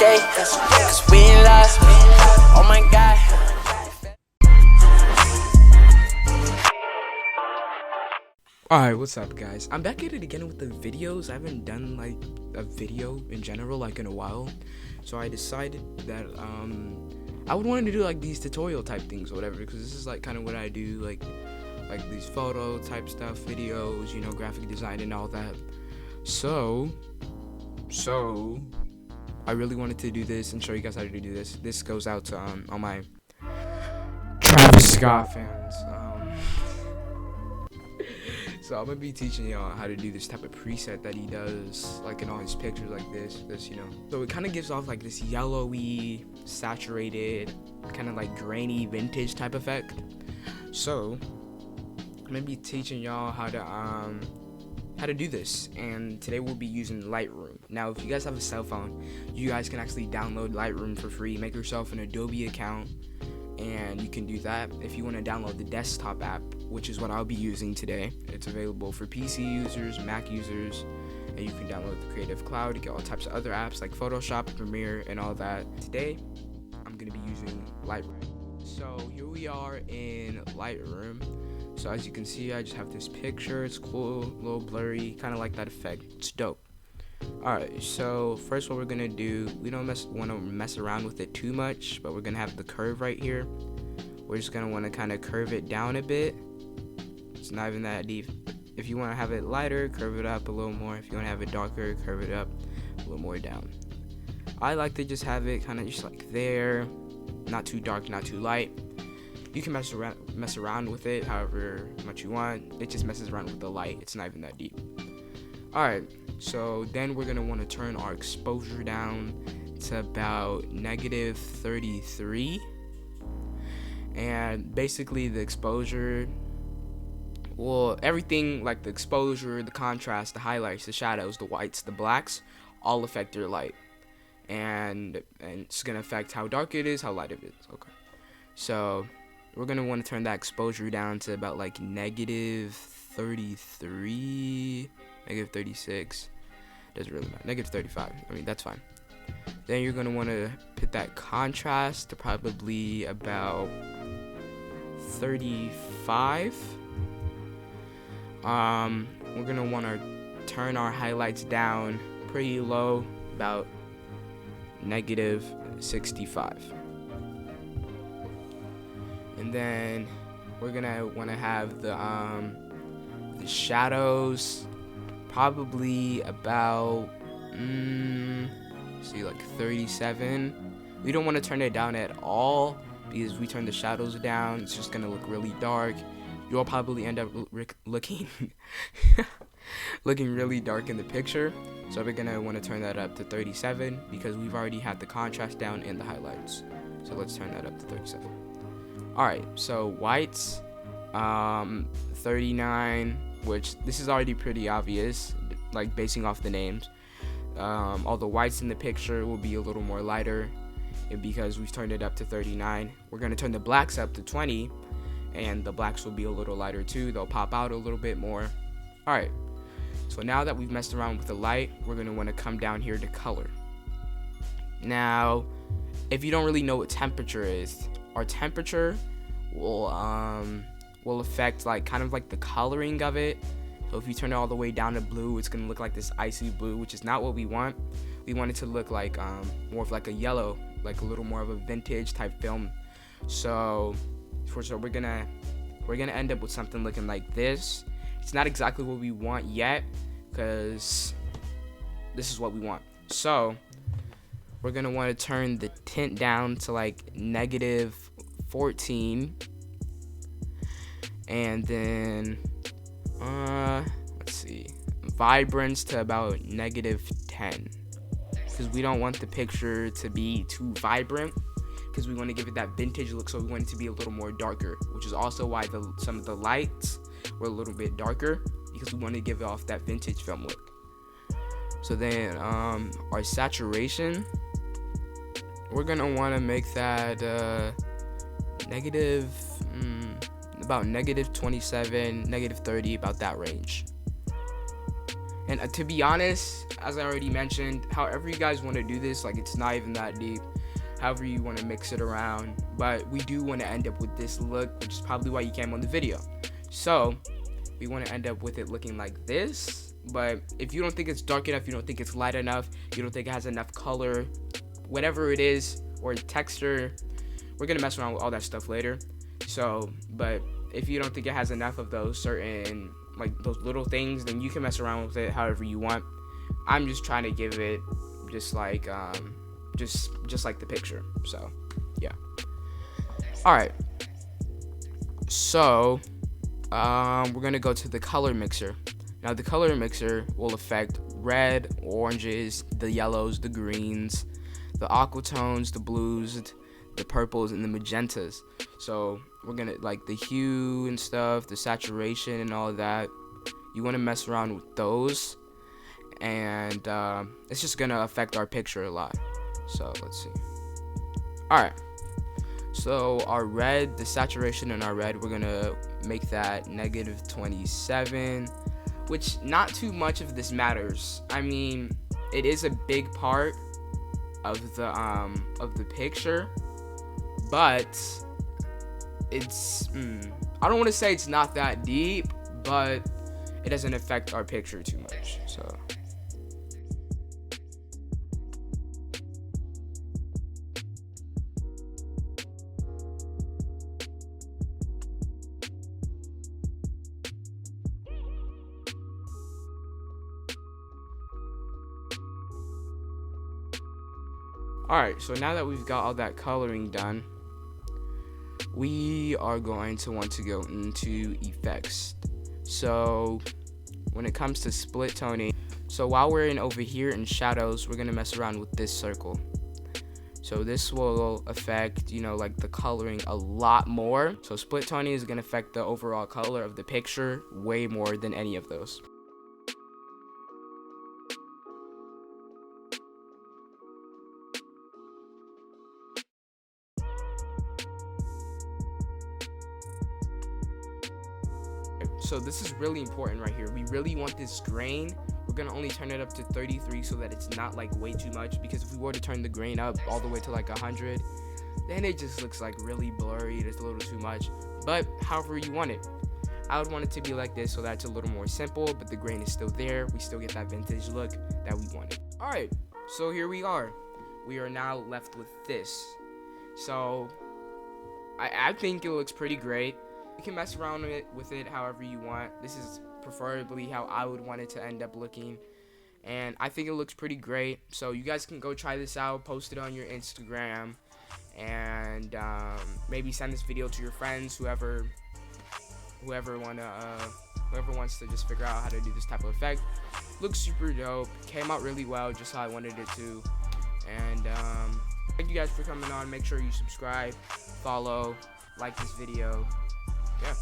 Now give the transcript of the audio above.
gay, cause we in love. Oh my god. Alright, what's up guys? I'm back at it again with the videos. I haven't done like a video in general like in a while. So I decided that I would want to do like these tutorial type things or whatever, because this is like kind of what I do, like these photo type stuff, videos, you know, graphic design and all that. So I really wanted to do this and show you guys how to do this. This goes out to all my Travis Scott fans. So I'm gonna be teaching y'all how to do this type of preset that he does, like in all his pictures, like this, you know. So it kind of gives off like this yellowy, saturated, kind of like grainy vintage type effect. So I'm gonna be teaching y'all how to do this, and today we'll be using Lightroom. Now, if you guys have a cell phone, you guys can actually download Lightroom for free. Make yourself an Adobe account, and you can do that. If you want to download the desktop app, which is what I'll be using today, it's available for PC users, Mac users, and you can download the Creative Cloud to get all types of other apps like Photoshop, Premiere, and all that. Today, I'm going to be using Lightroom. So here we are in Lightroom. So as you can see, I just have this picture. It's cool, a little blurry, kind of like that effect. It's dope. Alright, so first what we're gonna do, we don't want to mess around with it too much, but we're gonna have the curve right here. We're just gonna want to kind of curve it down a bit. It's not even that deep. If you want to have it lighter, curve it up a little more. If you want to have it darker, curve it up a little more down. I like to just have it kind of just like there, not too dark, not too light. You can mess around with it however much you want. It just messes around with the light. It's not even that deep. Alright, so then we're going to want to turn our exposure down to about -33. And basically the exposure, well, everything like the exposure, the contrast, the highlights, the shadows, the whites, the blacks, all affect your light. And it's going to affect how dark it is, how light it is. Okay. So we're going to want to turn that exposure down to about like -33, -36. Doesn't really matter. -35. I mean, that's fine. Then you're going to want to put that contrast to probably about 35. We're going to want to turn our highlights down pretty low, about -65. And then we're gonna want to have the shadows probably about see, like 37. We don't want to turn it down at all, because if we turn the shadows down, it's just gonna look really dark. You'll probably end up looking looking really dark in the picture. So we're gonna want to turn that up to 37, because we've already had the contrast down and the highlights. So let's turn that up to 37. Alright, so whites, 39, which this is already pretty obvious, like basing off the names. All the whites in the picture will be a little more lighter, and because we've turned it up to 39, we're going to turn the blacks up to 20, and the blacks will be a little lighter too. They'll pop out a little bit more. Alright, so now that we've messed around with the light, we're going to want to come down here to color. Now, if you don't really know what temperature is, our temperature will affect like kind of like the coloring of it. So if you turn it all the way down to blue, it's gonna look like this icy blue, which is not what we want. We want it to look like more of like a yellow, like a little more of a vintage type film. So we're gonna end up with something looking like this. It's not exactly what we want yet, because this is what we want. So we're gonna want to turn the tint down to like -14, and then let's see, vibrance to about -10, because we don't want the picture to be too vibrant, because we want to give it that vintage look. So we want it to be a little more darker, which is also why some of the lights were a little bit darker, because we want to give it off that vintage film look. So then our saturation, we're gonna want to make that about -27, -30, about that range. And to be honest, as I already mentioned, however you guys want to do this, like it's not even that deep. However you want to mix it around, but we do want to end up with this look, which is probably why you came on the video. So we want to end up with it looking like this. But if you don't think it's dark enough, you don't think it's light enough, you don't think it has enough color, whatever it is, or texture, we're gonna mess around with all that stuff later. So, but if you don't think it has enough of those certain, like those little things, then you can mess around with it however you want. I'm just trying to give it just like just like the picture. So yeah. All right, so we're gonna go to the color mixer. Now the color mixer will affect red, oranges, the yellows, the greens, the aquatones, the blues, the purples, and the magentas. So we're gonna like the hue and stuff, the saturation and all of that. You want to mess around with those, and it's just gonna affect our picture a lot. So let's see. All right, so our red, the saturation in our red, we're gonna make that -27, which not too much of this matters. I mean, it is a big part of the picture, but it's I don't want to say it's not that deep, but it doesn't affect our picture too much. So alright, so now that we've got all that coloring done, we are going to want to go into effects. So when it comes to split toning, so while we're in over here in shadows, we're gonna mess around with this circle. So this will affect, you know, like the coloring a lot more. So split toning is gonna affect the overall color of the picture way more than any of those. So this is really important right here. We really want this grain. We're gonna only turn it up to 33 so that it's not like way too much, because if we were to turn the grain up all the way to like 100, then it just looks like really blurry. It's a little too much. But however you want it. I would want it to be like this so that's a little more simple, but the grain is still there. We still get that vintage look that we wanted. All right, so here we are. We are now left with this. So I think it looks pretty great. You can mess around with it however you want. This is preferably how I would want it to end up looking, and I think it looks pretty great. So you guys can go try this out, post it on your Instagram, and maybe send this video to your friends, whoever wants to just figure out how to do this type of effect. Looks super dope, came out really well, just how I wanted it to. And thank you guys for coming on. Make sure you subscribe, follow, like this video. Yeah.